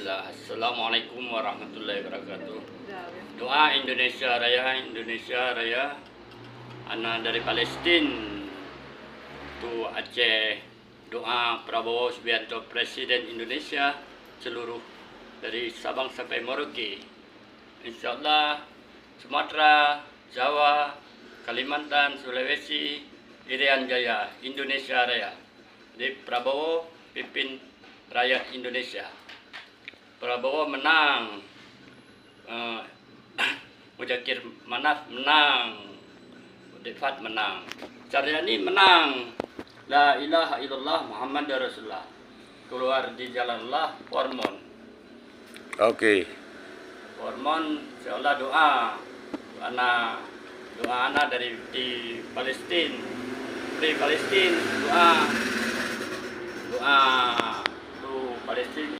Bismillah. Assalamualaikum warahmatullahi wabarakatuh. Doa Indonesia Raya, Indonesia Raya. Anak dari Palestina tu Aceh. Doa Prabowo Subianto Presiden Indonesia seluruh dari Sabang sampai Merauke. Insyaallah Sumatera, Jawa, Kalimantan, Sulawesi, Irian Jaya, Indonesia Raya. Jadi Prabowo pimpin rakyat Indonesia. Prabowo menang, Mujakir Manaf menang, Defat menang, Caryani menang. La ilaha illallah Muhammad Rasulullah. Keluar di jalan Allah, Hormon. Oke. Hormon seolah doa anak dari di Palestina, dari Palestina doa tu Palestina.